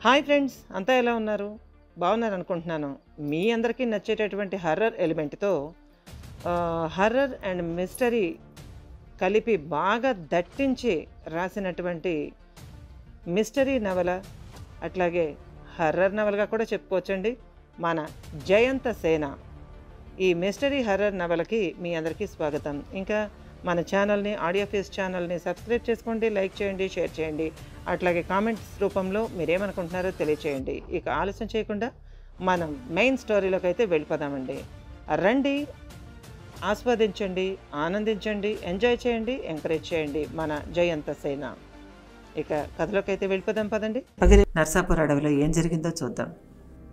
Hi friends, అంతా ఎలా ఉన్నారు? బాగున్నారు అనుకుంటున్నాను. మీ అందరికీ నచ్చేటటువంటి హర్రర్ ఎలిమెంట్తో హర్రర్ అండ్ మిస్టరీ కలిపి బాగా దట్టించి రాసినటువంటి మిస్టరీ నవల, అట్లాగే హర్రర్ నవలగా కూడా చెప్పుకోవచ్చండి, మన జయంత సేన. ఈ మిస్టరీ హర్రర్ నవలకి మీ అందరికీ స్వాగతం. ఇంకా మన ఛానల్ని, ఆడియో ఫేస్ ఛానల్ని సబ్స్క్రైబ్ చేసుకోండి, లైక్ చేయండి, షేర్ చేయండి, అట్లాగే కామెంట్స్ రూపంలో మీరేమనుకుంటున్నారో తెలియచేయండి. ఇక ఆలస్యం చేయకుండా మనం మెయిన్ స్టోరీలోకి అయితే వెళ్ళిపోదామండి. రండి, ఆస్వాదించండి, ఆనందించండి, ఎంజాయ్ చేయండి, ఎంకరేజ్ చేయండి మన జయంత సేన. ఇక కథలోకి అయితే వెళ్ళిపోదాం పదండి. నర్సాపూర్ అడవిలో ఏం జరిగిందో చూద్దాం.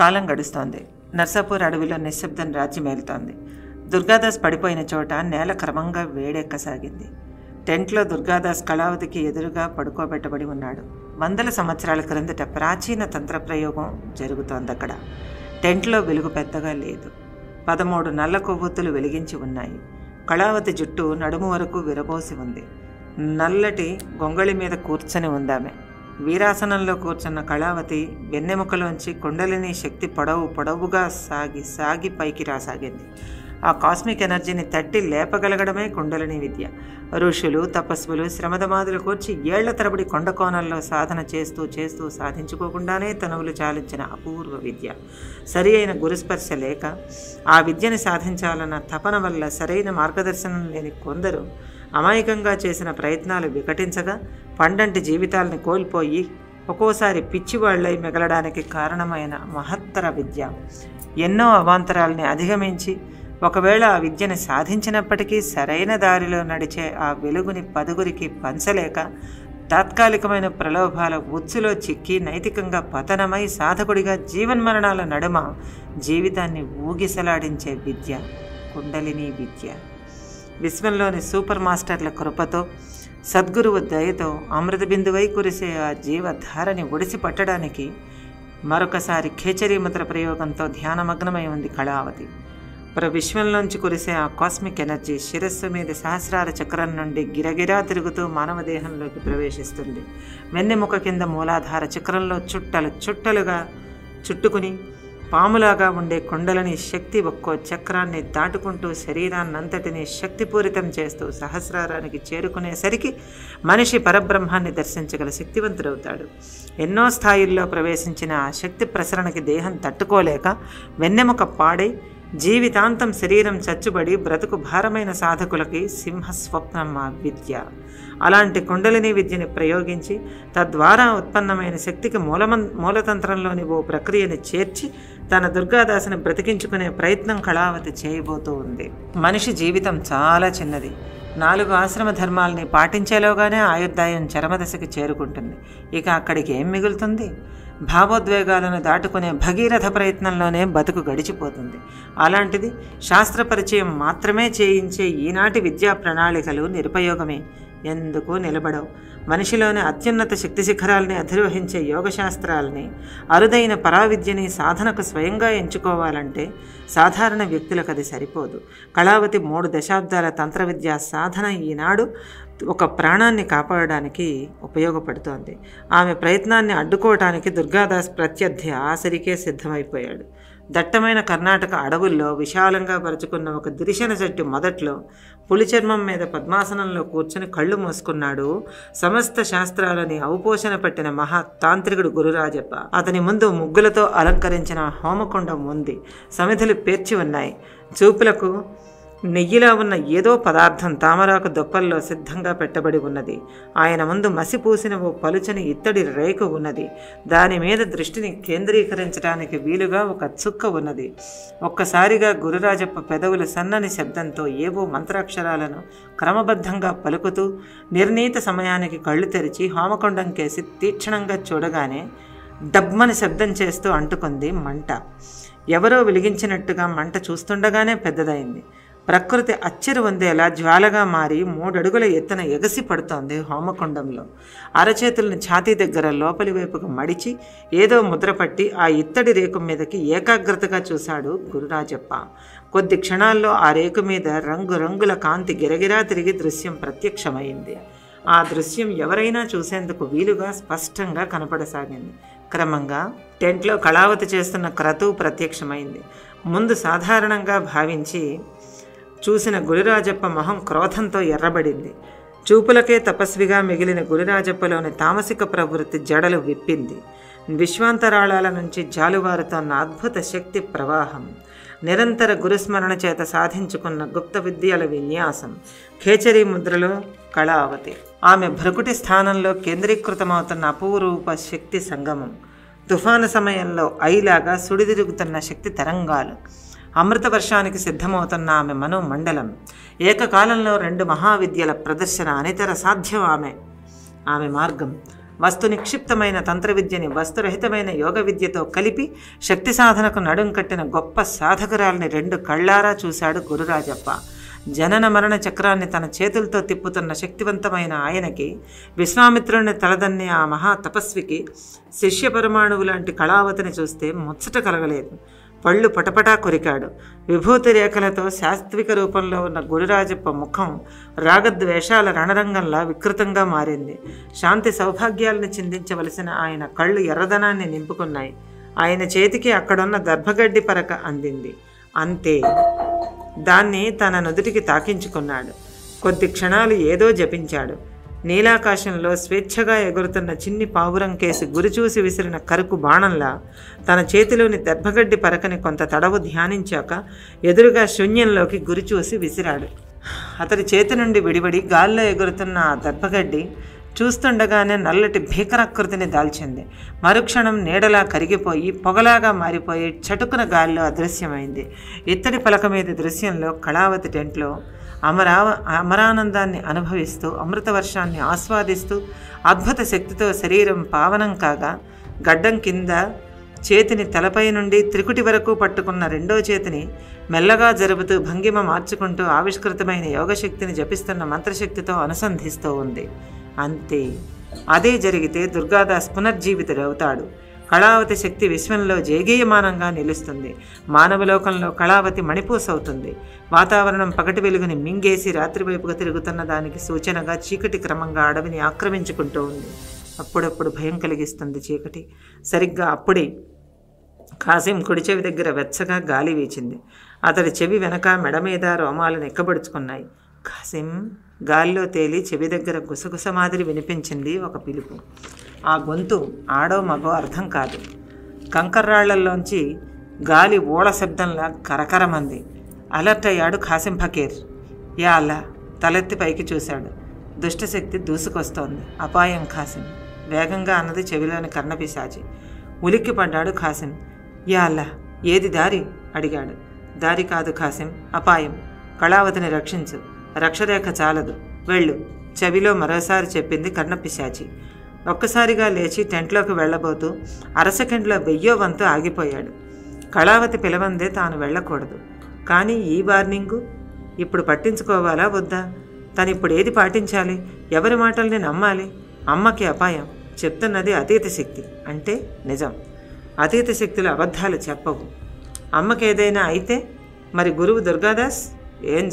కాలం గడుస్తోంది. నర్సాపూర్ అడవిలో నిశ్శబ్దం రాజ్యమేలుతోంది. దుర్గాదాస్ పడిపోయిన చోట నేల క్రమంగా వేడెక్కసాగింది. టెంట్లో దుర్గాదాస్ కళావతికి ఎదురుగా పడుకోబెట్టబడి ఉన్నాడు. వందల సంవత్సరాల క్రిందట ప్రాచీన తంత్ర ప్రయోగం జరుగుతోంది అక్కడ. టెంట్లో వెలుగు పెద్దగా లేదు. 13 నల్ల కొవ్వొత్తులు వెలిగించి ఉన్నాయి. కళావతి జుట్టు నడుము వరకు విరబోసి ఉంది. నల్లటి గొంగళి మీద కూర్చొని ఉందామె. వీరాసనంలో కూర్చున్న కళావతి వెన్నెముకలోంచి కుండలిని శక్తి పొడవుగా సాగి పైకి రాసాగింది. ఆ కాస్మిక్ ఎనర్జీని తట్టి లేపగలగడమే కుండలిని విద్య. ఋషులు, తపస్సులు శ్రమదమాదులు కూర్చి ఏళ్ల తరబడి కొండకోణంలో సాధన చేస్తూ సాధించుకోకుండానే తనువులు చాలించిన అపూర్వ విద్య. సరి అయిన గురుస్పర్శ లేక ఆ విద్యని సాధించాలన్న తపన వల్ల సరైన మార్గదర్శనం లేని కొందరు అమాయకంగా చేసిన ప్రయత్నాలు వికటించగా పండంటి జీవితాలని కోల్పోయి ఒక్కోసారి పిచ్చివాళ్లై మిగలడానికి కారణమైన మహత్తర విద్య. ఎన్నో అవాంతరాలని అధిగమించి ఒకవేళ ఆ విద్యను సాధించినప్పటికీ సరైన దారిలో నడిచే ఆ వెలుగుని పదుగురికి పంచలేక తాత్కాలికమైన ప్రలోభాల ఉచ్చులో చిక్కి నైతికంగా పతనమై సాధకుడిగా జీవన్మరణాల నడుమ జీవితాన్ని ఊగిసలాడించే విద్య కుండలిని విద్య. విశ్వంలోని సూపర్ మాస్టర్ల కృపతో, సద్గురువు దయతో అమృత బిందువై కురిసే ఆ జీవధారని ఒడిసి పట్టడానికి మరొకసారి ఖేచరీ మంత్ర ప్రయోగంతో ధ్యానమగ్నమై ఉంది కళావతి. విశ్వంలోంచి కురిసే ఆ కాస్మిక్ ఎనర్జీ శిరస్సు మీద సహస్రార చక్రం నుండి గిరగిరా తిరుగుతూ మానవ దేహంలోకి ప్రవేశిస్తుంది. వెన్నెముక కింద మూలాధార చక్రంలో చుట్టలుగా చుట్టుకుని పాములాగా ఉండే కుండలని శక్తి ఒక్కో చక్రాన్ని దాటుకుంటూ శరీరాన్నంతటినీ శక్తిపూరితం చేస్తూ సహస్రారానికి చేరుకునేసరికి మనిషి పరబ్రహ్మాన్ని దర్శించగల శక్తివంతుడవుతాడు. ఎన్నో స్థాయిల్లో ప్రవేశించిన ఆ శక్తి ప్రసరణకి దేహం తట్టుకోలేక వెన్నెముక పాడై జీవితాంతం శరీరం చచ్చుబడి బ్రతుకు భారమైన సాధకులకి సింహస్వప్నం ఆ విద్య. అలాంటి కుండలిని విద్యని ప్రయోగించి తద్వారా ఉత్పన్నమైన శక్తికి మూలతంత్రంలోని ఓ ప్రక్రియని చేర్చి తన దుర్గాదాసుని బ్రతికించుకునే ప్రయత్నం కళావతి చేయబోతూ ఉంది. మనిషి జీవితం చాలా చిన్నది. 4 ఆశ్రమ ధర్మాలని పాటించేలోగానే ఆయుర్దాయం చరమదశకి చేరుకుంటుంది. ఇక అక్కడికి ఏం మిగులుతుంది? భావోద్వేగాలను దాటుకునే భగీరథ ప్రయత్నంలోనే బతుకు గడిచిపోతుంది. అలాంటిది శాస్త్ర పరిచయం మాత్రమే చేయించే ఈనాటి విద్యా ప్రణాళికలు నిరుపయోగమే, ఎందుకు నిలబడవు. మనిషిలోని అత్యున్నత శక్తి శిఖరాల్ని అధిరోహించే యోగశాస్త్రాలని, అరుదైన పరావిద్యని సాధనకు స్వయంగా ఎంచుకోవాలంటే సాధారణ వ్యక్తులకు అది సరిపోదు. కళావతి 3 దశాబ్దాల తంత్ర విద్యా సాధన ఈనాడు ఒక ప్రాణాన్ని కాపాడడానికి ఉపయోగపడుతోంది. ఆమె ప్రయత్నాన్ని అడ్డుకోవటానికి దుర్గాదాస్ ప్రత్యర్థి ఆసరికే సిద్ధమైపోయాడు. దట్టమైన కర్ణాటక అడవుల్లో విశాలంగా పరుచుకున్న ఒక దిరిశన చెట్టు మొదట్లో పులి చర్మం మీద పద్మాసనంలో కూర్చుని కళ్ళు మూసుకున్నాడు సమస్త శాస్త్రాలని ఔపోషణ పెట్టిన మహాతాంత్రికుడు గురురాజప్ప. అతని ముందు ముగ్గులతో అలంకరించిన హోమకుండం ఉంది. సమిధులు పేర్చి ఉన్నాయి. చూపులకు నెయ్యిలా ఉన్న ఏదో పదార్థం తామరాకు దొప్పల్లో సిద్ధంగా పెట్టబడి ఉన్నది. ఆయన ముందు మసిపూసిన ఓ పలుచని ఇత్తడి రేకు ఉన్నది. దాని మీద దృష్టిని కేంద్రీకరించడానికి వీలుగా ఒక చుక్క ఉన్నది. ఒక్కసారిగా గురురాజప్ప పెదవులు సన్నని శబ్దంతో ఏవో మంత్రాక్షరాలను క్రమబద్ధంగా పలుకుతూ నిర్ణీత సమయానికి కళ్ళు తెరిచి హోమకొండం కేసి తీక్షణంగా చూడగానే డబ్మని శబ్దం చేస్తూ అంటుకుంది మంట. ఎవరో వెలిగించినట్టుగా మంట చూస్తుండగానే పెద్దదైంది. ప్రకృతి అచ్చెరు వందేలా జ్వాలగా మారి 3 అడుగుల ఎత్తున ఎగసి పడుతోంది హోమకుండంలో. అరచేతులను ఛాతీ దగ్గర లోపలి వైపుకు మడిచి ఏదో ముద్రపట్టి ఆ ఇత్తడి రేకు మీదకి ఏకాగ్రతగా చూశాడు గురురాజప్ప. కొద్ది క్షణాల్లో ఆ రేకు మీద రంగురంగుల కాంతి గిరగిరా తిరిగి దృశ్యం ప్రత్యక్షమైంది. ఆ దృశ్యం ఎవరైనా చూసేందుకు వీలుగా స్పష్టంగా కనపడసాగింది. క్రమంగా టెంట్లో కళావతి చేస్తున్న క్రతువు ప్రత్యక్షమైంది. ముందు సాధారణంగా భావించి చూసిన గురిరాజప్ప మొహం క్రోధంతో ఎర్రబడింది. చూపులకే తపస్విగా మిగిలిన గురిరాజప్పలోని తామసిక ప్రవృత్తి జడలు విప్పింది. విశ్వాంతరాళాల నుంచి జాలువారుతోన్న అద్భుత శక్తి ప్రవాహం, నిరంతర గురుస్మరణ చేత సాధించుకున్న గుప్త విద్యల విన్యాసం, ఖేచరీ ముద్రలో కళావతి, ఆమె భ్రకుటి స్థానంలో కేంద్రీకృతమవుతున్న అపూరూప శక్తి సంగమం, తుఫాను సమయంలో ఐలాగా సుడిదిరుగుతున్న శక్తి తరంగాలు, అమృత వర్షానికి సిద్ధమవుతున్న ఆమె మనోమండలం, ఏకకాలంలో 2 మహావిద్యల ప్రదర్శన అనితర సాధ్యం. ఆమె మార్గం వస్తు నిక్షిప్తమైన తంత్రవిద్యని వస్తురహితమైన యోగ విద్యతో కలిపి శక్తి సాధనకు నడుం కట్టిన గొప్ప సాధకురాలని 2 కళ్ళారా చూశాడు గురురాజప్ప. జనన మరణ చక్రాన్ని తన చేతులతో తిప్పుతున్న శక్తివంతమైన ఆయనకి, విశ్వామిత్రుడిని తలదన్ని ఆ మహా తపస్వికి శిష్య పరమాణువు లాంటి కళావతిని చూస్తే ముచ్చట కలగలేదు. పళ్ళు పటపటా కొరికాడు. విభూతి రేఖలతో శాస్త్విక రూపంలో ఉన్న గురురాజప్ప ముఖం రాగద్వేషాల రణరంగంలా వికృతంగా మారింది. శాంతి సౌభాగ్యాలను చిందించవలసిన ఆయన కళ్ళు ఎర్రదనాన్ని నింపుకున్నాయి. ఆయన చేతికి అక్కడున్న దర్భగడ్డి పరక అందింది. అంతే, దాన్ని తన నుదుటికి తాకించుకున్నాడు. కొద్ది క్షణాలు ఏదో జపించాడు. నీలాకాశంలో స్వేచ్ఛగా ఎగురుతున్న చిన్ని పావురం కేసి గురిచూసి విసిరిన కరుకు బాణంలా తన చేతిలోని దర్భగడ్డి పరకని కొంత తడవు ధ్యానించాక ఎదురుగా శూన్యంలోకి గురిచూసి విసిరాడు. అతడి చేతి నుండి విడిబడి గాల్లో ఎగురుతున్న ఆ దర్భగడ్డి చూస్తుండగానే నల్లటి భీకరాకృతిని దాల్చింది. మరుక్షణం నీడలా కరిగిపోయి పొగలాగా మారిపోయి చటుకున గాల్లో అదృశ్యమైంది. ఇత్తడి పలక మీద దృశ్యంలో కళావతి టెంట్లో అమరానందాన్ని అనుభవిస్తూ, అమృత వర్షాన్ని ఆస్వాదిస్తూ, అద్భుత శక్తితో శరీరం పావనం కాగా, గడ్డం కింద చేతిని తలపై నుండి త్రికుటి వరకు పట్టుకున్న 2వ చేతిని మెల్లగా జరుపుతూ భంగిమ మార్చుకుంటూ ఆవిష్కృతమైన యోగశక్తిని జపిస్తున్న మంత్రశక్తితో అనుసంధిస్తూ ఉంది. అంతే, అదే జరిగితే దుర్గాదాస్ పునర్జీవితుడవుతాడు. కళావతి శక్తి విశ్వంలో జేగీయమానంగా నిలుస్తుంది. మానవలోకంలో కళావతి మణిపూసవుతుంది. వాతావరణం పగటి వెలుగుని మింగేసి రాత్రి వైపుగా తిరుగుతున్న దానికి సూచనగా చీకటి క్రమంగా అడవిని ఆక్రమించుకుంటూ ఉంది. అప్పుడప్పుడు భయం కలిగిస్తుంది చీకటి. సరిగ్గా అప్పుడే కాసిం కుడి చెవి దగ్గర వెచ్చగా గాలి వీచింది. అతడి చెవి వెనక మెడ మీద రోమాలు నెక్కబడుచుకున్నాయి. కాసిం, గాల్లో తేలి చెవి దగ్గర గుసగుస మాదిరి వినిపించింది ఒక పిలుపు. ఆ గొంతు ఆడో మగో అర్థం కాదు. కంకర్రాళ్లలోంచి గాలి ఓడ శబ్దంలా కరకరమంది. అలర్ట్ అయ్యాడు ఖాసిం ఫకీర్. యా అల్లా, తలెత్తి పైకి చూశాడు. దుష్టశక్తి దూసుకొస్తోంది. అపాయం ఖాసిం, వేగంగా అన్నది చెవిలోని కర్ణపిశాచి. ఉలిక్కి పడ్డాడు ఖాసిం. యా అల్లా, ఏది దారి అడిగాడు. దారి కాదు ఖాసిం, అపాయం. కళావతిని రక్షించు. రక్షరేఖ చాలదు, వెళ్ళు, చెవిలో మరోసారి చెప్పింది కర్ణపిశాచి. ఒక్కసారిగా లేచి టెంట్లోకి వెళ్ళబోతూ అరసెకండ్లో 1000వ వంతు ఆగిపోయాడు. కళావతి పిలవందే తాను వెళ్ళకూడదు. కానీ ఈ వార్నింగు ఇప్పుడు పట్టించుకోవాలా వద్దా? తను ఇప్పుడు ఏది పాటించాలి? ఎవరి మాటల్ని నమ్మాలి? అమ్మకి అపాయం చెప్తున్నది అతీత శక్తి అంటే నిజం. అతీత శక్తులు అబద్ధాలు చెప్పవు. అమ్మకి ఏదైనా అయితే మరి గురువు దుర్గాదాస్ ఏం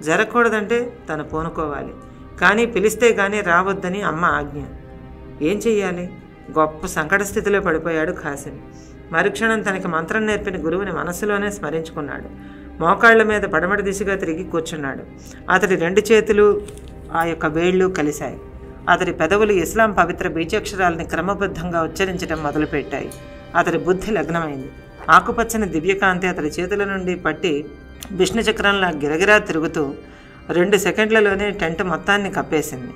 జరగకూడదంటే తను పూనుకోవాలి. కానీ పిలిస్తే కానీ రావద్దని అమ్మ ఆజ్ఞ. ఏం చెయ్యాలి? గొప్ప సంకట స్థితిలో పడిపోయాడు ఖాసిం. మరుక్షణం తనకి మంత్రం నేర్పిన గురువుని మనసులోనే స్మరించుకున్నాడు. మోకాళ్ల మీద పడమటి దిశగా తిరిగి కూర్చున్నాడు. అతడి 2 చేతులు ఆ యొక్క వేళ్లు కలిశాయి. అతడి పెదవులు ఇస్లాం పవిత్ర బీజాక్షరాలని క్రమబద్ధంగా ఉచ్చరించడం మొదలుపెట్టాయి. అతడి బుద్ధి లగ్నమైంది. ఆకుపచ్చని దివ్యకాంతి అతడి చేతుల నుండి పట్టి విష్ణు చక్రంలా గిరగిరా తిరుగుతూ 2 సెకండ్లలోనే టెంట్ మొత్తాన్ని కప్పేసింది.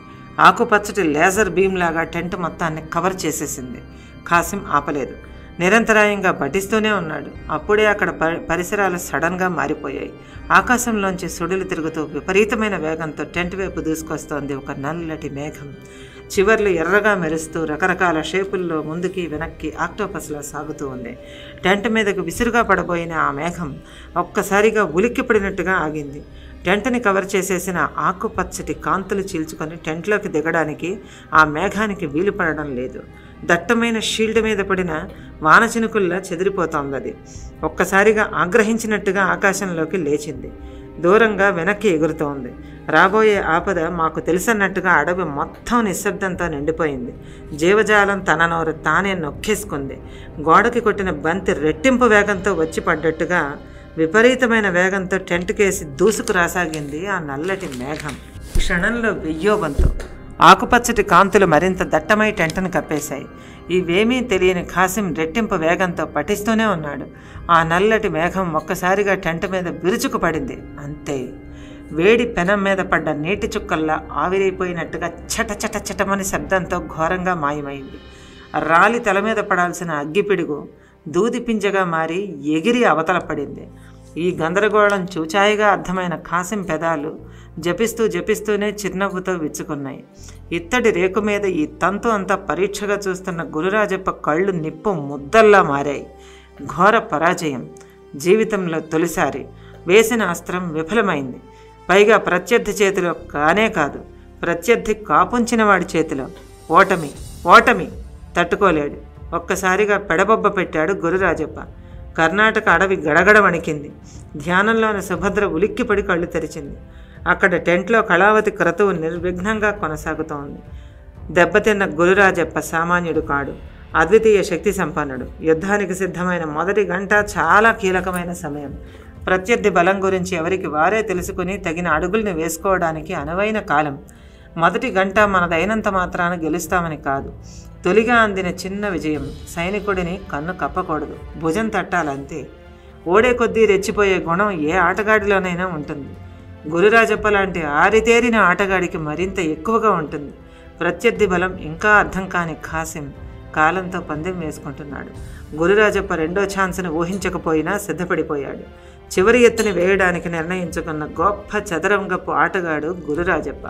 ఆకుపచ్చటి లేజర్ బీమ్ లాగా టెంట్ మొత్తాన్ని కవర్ చేసేసింది. ఖాసిం ఆపలేదు. నిరంతరాయంగా పఠిస్తూనే ఉన్నాడు. అప్పుడే అక్కడ పరిసరాలు సడన్గా మారిపోయాయి. ఆకాశంలోంచి సుడులు తిరుగుతూ విపరీతమైన వేగంతో టెంట్ వైపు దూసుకొస్తోంది ఒక నల్లటి మేఘం. చివర్లు ఎర్రగా మెరుస్తూ రకరకాల షేపుల్లో ముందుకి వెనక్కి ఆక్టోపస్లా సాగుతూ ఉంది. టెంట్ మీదకు విసురుగా పడబోయిన ఆ మేఘం ఒక్కసారిగా ఉలిక్కిపడినట్టుగా ఆగింది. టెంట్ని కవర్ చేసేసిన ఆకుపచ్చటి కాంతులు చీల్చుకొని టెంట్లోకి దిగడానికి ఆ మేఘానికి వీలు పడడం లేదు. దట్టమైన షీల్డ్ మీద పడిన వానచినుకుల్లా చెదిరిపోతోంది. అది ఒక్కసారిగా ఆగ్రహించినట్టుగా ఆకాశంలోకి లేచింది. దూరంగా వెనక్కి ఎగురుతోంది. రాబోయే ఆపద మాకు తెలుసన్నట్టుగా అడవి మొత్తం నిశ్శబ్దంతో నిండిపోయింది. జీవజాలం తన నోరు తానే నొక్కేసుకుంది. గోడకి కొట్టిన బంతి రెట్టింపు వేగంతో వచ్చి పడ్డట్టుగా విపరీతమైన వేగంతో టెంట్ కేసి దూసుకు రాసాగింది ఆ నల్లటి మేఘం. క్షణంలో వెయ్యో వంతు ఆకుపచ్చటి కాంతులు మరింత దట్టమై టెంటను కప్పేశాయి. ఇవేమీ తెలియని ఖాసిం రెట్టింపు వేగంతో పఠిస్తూనే ఉన్నాడు. ఆ నల్లటి మేఘం ఒక్కసారిగా టెంట్ మీద విరుచుకు పడింది. అంతే, వేడి పెనం మీద పడ్డ నీటి చుక్కల్లా ఆవిరైపోయినట్టుగా చట చట చటమని శబ్దంతో ఘోరంగా మాయమైంది. రాలి తల మీద పడాల్సిన అగ్గిపిడుగు దూది పింజగా మారి ఎగిరి అవతల పడింది. ఈ గందరగోళం చూచాయిగా అర్థమైన ఖాసిం పెదాలు జపిస్తూనే చిరునవ్వుతో విచ్చుకున్నాయి. ఇత్తడి రేకు మీద ఈ తంతు అంతా పరీక్షగా చూస్తున్న గురురాజప్ప కళ్ళు నిప్పు ముద్దల్లా మారాయి. ఘోర పరాజయం. జీవితంలో తొలిసారి వేసిన అస్త్రం విఫలమైంది. పైగా ప్రత్యర్థి చేతిలో కానే కాదు, ప్రత్యర్థి కాపుంచిన వాడి చేతిలో. ఓటమి తట్టుకోలేడు. ఒక్కసారిగా పెడబొబ్బ పెట్టాడు గురురాజప్ప. కర్ణాటక అడవి గడగడ వణికింది. ధ్యానంలోని సుభద్ర ఉలిక్కిపడి కళ్ళు తెరిచింది. అక్కడ టెంట్లో కళావతి క్రతువు నిర్విఘ్నంగా కొనసాగుతోంది. దెబ్బతిన్న గురురాజప్ప సామాన్యుడు కాడు, అద్వితీయ శక్తి సంపన్నుడు. యుద్ధానికి సిద్ధమైన మొదటి గంట చాలా కీలకమైన సమయం. ప్రత్యర్థి బలం గురించి ఎవరికి వారే తెలుసుకుని తగిన అడుగుల్ని వేసుకోవడానికి అనువైన కాలం. మొదటి గంట మనదైనంత మాత్రాన గెలుస్తామని కాదు, తొలిగా అందిన చిన్న విజయం. సైనికుడిని కన్ను కప్పకూడదు, భుజం తట్టాలంతే. ఓడే కొద్దీ రెచ్చిపోయే గుణం ఏ ఆటగాడిలోనైనా ఉంటుంది. గురురాజప్ప లాంటి ఆరితేరిన ఆటగాడికి మరింత ఎక్కువగా ఉంటుంది. ప్రత్యర్థి బలం ఇంకా అర్థం కాని ఖాసిం కాలంతో పందెం వేసుకుంటున్నాడు. గురురాజప్ప రెండో ఛాన్స్ను ఊహించకపోయినా సిద్ధపడిపోయాడు. చివరి ఎత్తుని వేయడానికి నిర్ణయించుకున్న గొప్ప చదరంగపు ఆటగాడు గురురాజప్ప.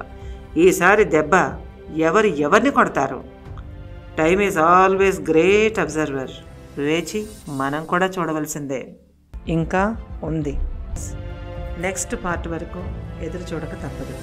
ఈసారి దెబ్బ ఎవరిని కొడతారు? Time is always great observer. వేచి మనం కూడా చూడవలసిందే. ఇంకా ఉంది. నెక్స్ట్ పార్ట్ వరకు ఎదురు చూడక తప్పదు.